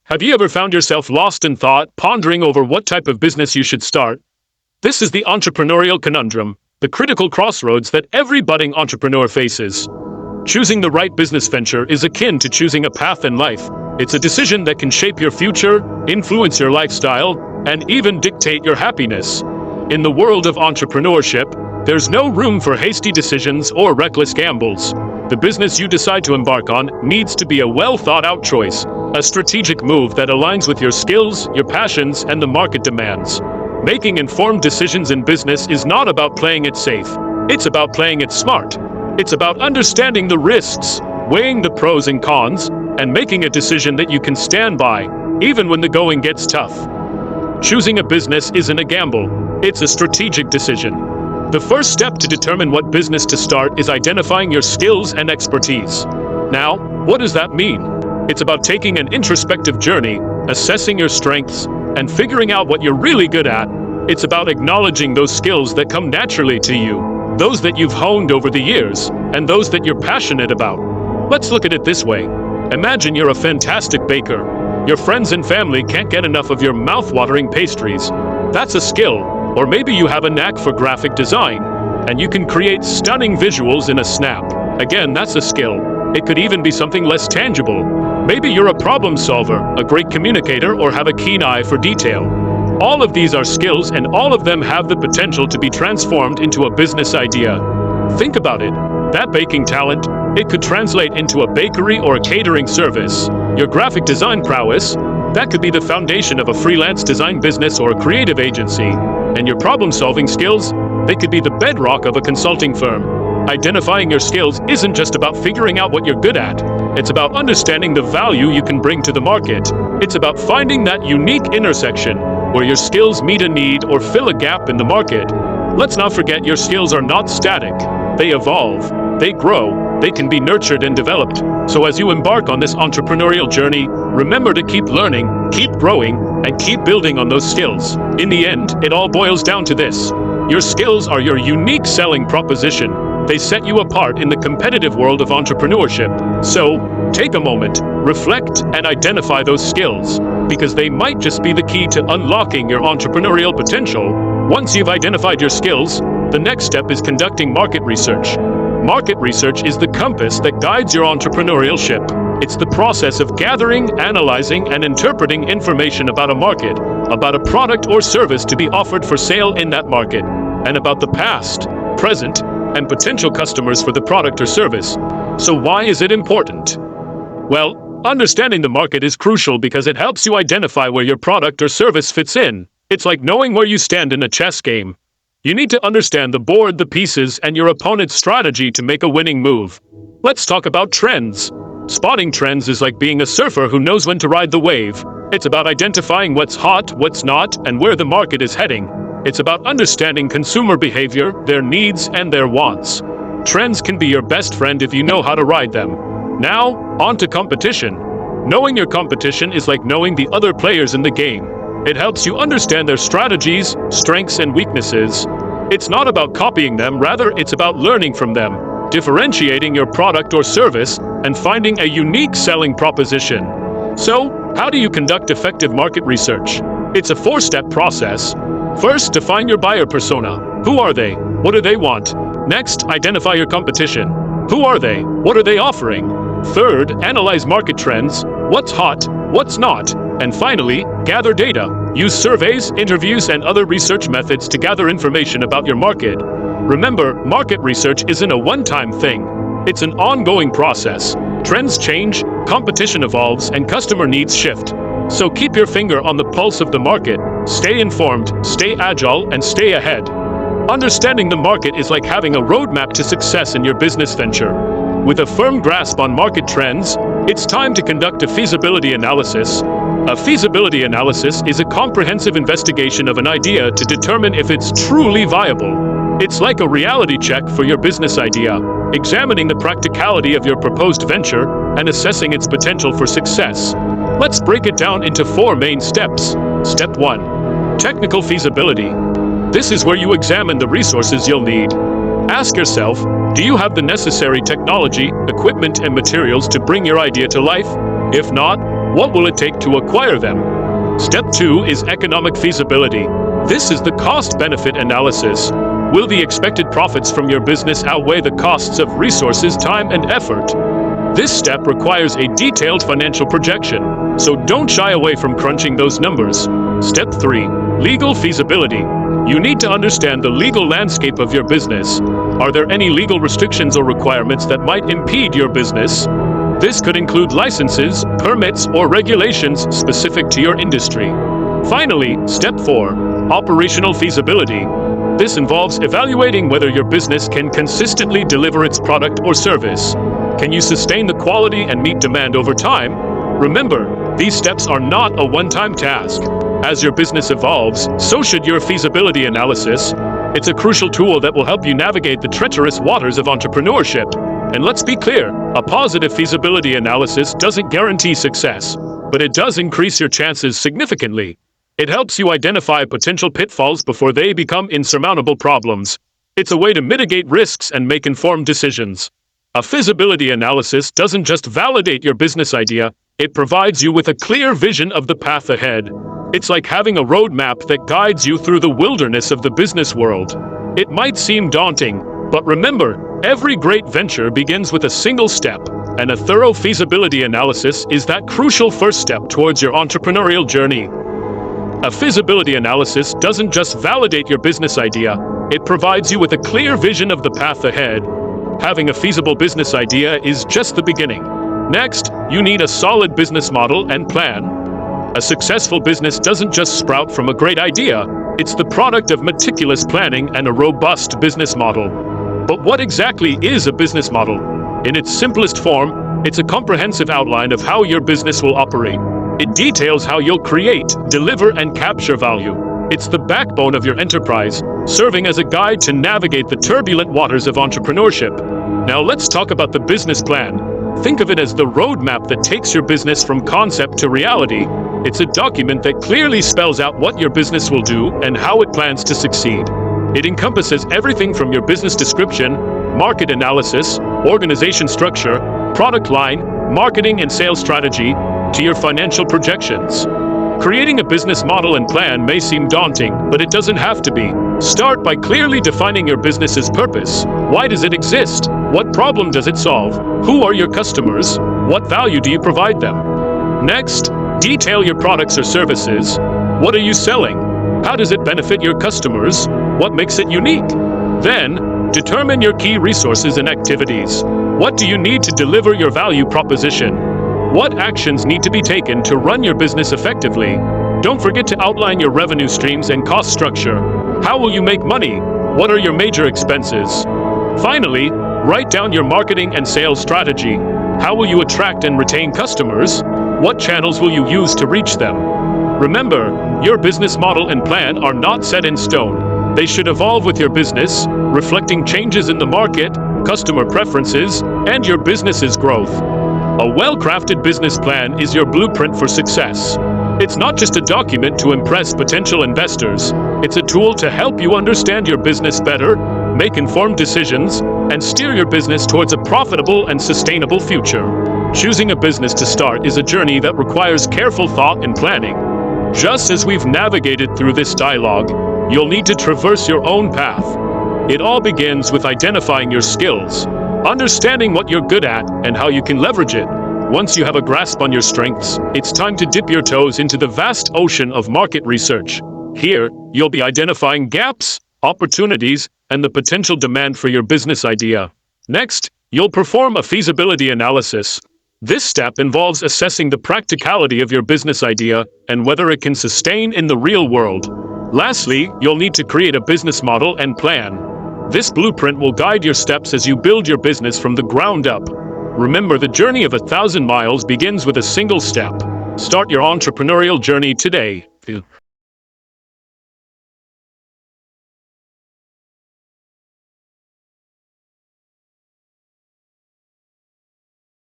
Have you ever found yourself lost in thought, pondering over what type of business you should start? This is the entrepreneurial conundrum, the critical crossroads that every budding entrepreneur faces. Choosing the right business venture is akin to choosing a path in life. It's a decision that can shape your future, influence your lifestyle, and even dictate your happiness. In the world of entrepreneurship, there's no room for hasty decisions or reckless gambles. The business you decide to embark on needs to be a well-thought-out choice, a strategic move that aligns with your skills, your passions, and the market demands. Making informed decisions in business is not about playing it safe. It's about playing it smart. It's about understanding the risks, weighing the pros and cons, and making a decision that you can stand by, even when the going gets tough. Choosing a business isn't a gamble. It's a strategic decision. The first step to determine what business to start is identifying your skills and expertise. Now, what does that mean? It's about taking an introspective journey, assessing your strengths, and figuring out what you're really good at. It's about acknowledging those skills that come naturally to you, those that you've honed over the years, and those that you're passionate about. Let's look at it this way. Imagine you're a fantastic baker. Your friends and family can't get enough of your mouth-watering pastries. That's a skill. Or maybe you have a knack for graphic design, and you can create stunning visuals in a snap. Again, that's a skill. It could even be something less tangible. Maybe you're a problem solver, a great communicator, or have a keen eye for detail. All of these are skills, and all of them have the potential to be transformed into a business idea. Think about it. That baking talent, it could translate into a bakery or a catering service. Your graphic design prowess, that could be the foundation of a freelance design business or a creative agency. And your problem-solving skills, they could be the bedrock of a consulting firm. Identifying your skills isn't just about figuring out what you're good at. It's about understanding the value you can bring to the market. It's about finding that unique intersection where your skills meet a need or fill a gap in the market. Let's not forget your skills are not static. They evolve, they grow, they can be nurtured and developed. So as you embark on this entrepreneurial journey, remember to keep learning, keep growing, and keep building on those skills. In the end, it all boils down to this. Your skills are your unique selling proposition. They set you apart in the competitive world of entrepreneurship. So, take a moment, reflect, and identify those skills, because they might just be the key to unlocking your entrepreneurial potential. Once you've identified your skills, the next step is conducting market research. Market research is the compass that guides your entrepreneurial ship. It's the process of gathering, analyzing, and interpreting information about a market, about a product or service to be offered for sale in that market, and about the past, present, and potential customers for the product or service. So why is it important? Well, understanding the market is crucial because it helps you identify where your product or service fits in. It's like knowing where you stand in a chess game. You need to understand the board, the pieces, and your opponent's strategy to make a winning move. Let's talk about trends. Spotting trends is like being a surfer who knows when to ride the wave. It's about identifying what's hot, what's not, and where the market is heading. It's about understanding consumer behavior, their needs, and their wants. Trends can be your best friend if you know how to ride them. Now, on to competition. Knowing your competition is like knowing the other players in the game. It helps you understand their strategies, strengths, and weaknesses. It's not about copying them, rather it's about learning from them, differentiating your product or service, and finding a unique selling proposition. So, how do you conduct effective market research? It's a four-step process. First, define your buyer persona. Who are they? What do they want? Next, identify your competition. Who are they? What are they offering? Third, analyze market trends. What's hot? What's not? And finally, gather data. Use surveys, interviews, and other research methods to gather information about your market. Remember, market research isn't a one-time thing. It's an ongoing process. Trends change, competition evolves, and customer needs shift. So keep your finger on the pulse of the market. Stay informed, stay agile, and stay ahead. Understanding the market is like having a roadmap to success in your business venture. With a firm grasp on market trends, it's time to conduct a feasibility analysis. A feasibility analysis is a comprehensive investigation of an idea to determine if it's truly viable. It's like a reality check for your business idea, examining the practicality of your proposed venture and assessing its potential for success. Let's break it down into 4 main steps. Step 1. Technical feasibility. This is where you examine the resources you'll need. Ask yourself, do you have the necessary technology, equipment, and materials to bring your idea to life? If not, What will it take to acquire them? Step 2 is economic feasibility. This is the cost-benefit analysis. Will the expected profits from your business outweigh the costs of resources, time, and effort? This step requires a detailed financial projection, so don't shy away from crunching those numbers. Step 3. Legal feasibility. You need to understand the legal landscape of your business. Are there any legal restrictions or requirements that might impede your business? This could include licenses, permits, or regulations specific to your industry. Finally, Step 4. Operational feasibility. This involves evaluating whether your business can consistently deliver its product or service. Can you sustain the quality and meet demand over time? Remember, these steps are not a one-time task. As your business evolves, so should your feasibility analysis. It's a crucial tool that will help you navigate the treacherous waters of entrepreneurship. And let's be clear, a positive feasibility analysis doesn't guarantee success, but it does increase your chances significantly. It helps you identify potential pitfalls before they become insurmountable problems. It's a way to mitigate risks and make informed decisions. A feasibility analysis doesn't just validate your business idea, it provides you with a clear vision of the path ahead. It's like having a roadmap that guides you through the wilderness of the business world. It might seem daunting, but remember, every great venture begins with a single step, and a thorough feasibility analysis is that crucial first step towards your entrepreneurial journey. A feasibility analysis doesn't just validate your business idea, it provides you with a clear vision of the path ahead. Having a feasible business idea is just the beginning. Next, you need a solid business model and plan. A successful business doesn't just sprout from a great idea, it's the product of meticulous planning and a robust business model. But what exactly is a business model? In its simplest form, it's a comprehensive outline of how your business will operate. It details how you'll create, deliver, and capture value. It's the backbone of your enterprise, serving as a guide to navigate the turbulent waters of entrepreneurship. Now let's talk about the business plan. Think of it as the roadmap that takes your business from concept to reality. It's a document that clearly spells out what your business will do and how it plans to succeed. It encompasses everything from your business description, market analysis, organization structure, product line, marketing and sales strategy, to your financial projections. Creating a business model and plan may seem daunting, but it doesn't have to be. Start by clearly defining your business's purpose. Why does it exist? What problem does it solve? Who are your customers? What value do you provide them? Next, detail your products or services. What are you selling? How does it benefit your customers? What makes it unique? Then, determine your key resources and activities. What do you need to deliver your value proposition? What actions need to be taken to run your business effectively? Don't forget to outline your revenue streams and cost structure. How will you make money? What are your major expenses? Finally, write down your marketing and sales strategy. How will you attract and retain customers? What channels will you use to reach them? Remember, your business model and plan are not set in stone. They should evolve with your business, reflecting changes in the market, customer preferences, and your business's growth. A well-crafted business plan is your blueprint for success. It's not just a document to impress potential investors. It's a tool to help you understand your business better, make informed decisions, and steer your business towards a profitable and sustainable future. Choosing a business to start is a journey that requires careful thought and planning. Just as we've navigated through this dialogue, you'll need to traverse your own path. It all begins with identifying your skills, understanding what you're good at and how you can leverage it. Once you have a grasp on your strengths, it's time to dip your toes into the vast ocean of market research. Here, you'll be identifying gaps, opportunities, and the potential demand for your business idea. Next, you'll perform a feasibility analysis. This step involves assessing the practicality of your business idea and whether it can sustain in the real world. Lastly, you'll need to create a business model and plan. This blueprint will guide your steps as you build your business from the ground up. Remember, the journey of 1,000 miles begins with a single step. Start your entrepreneurial journey today.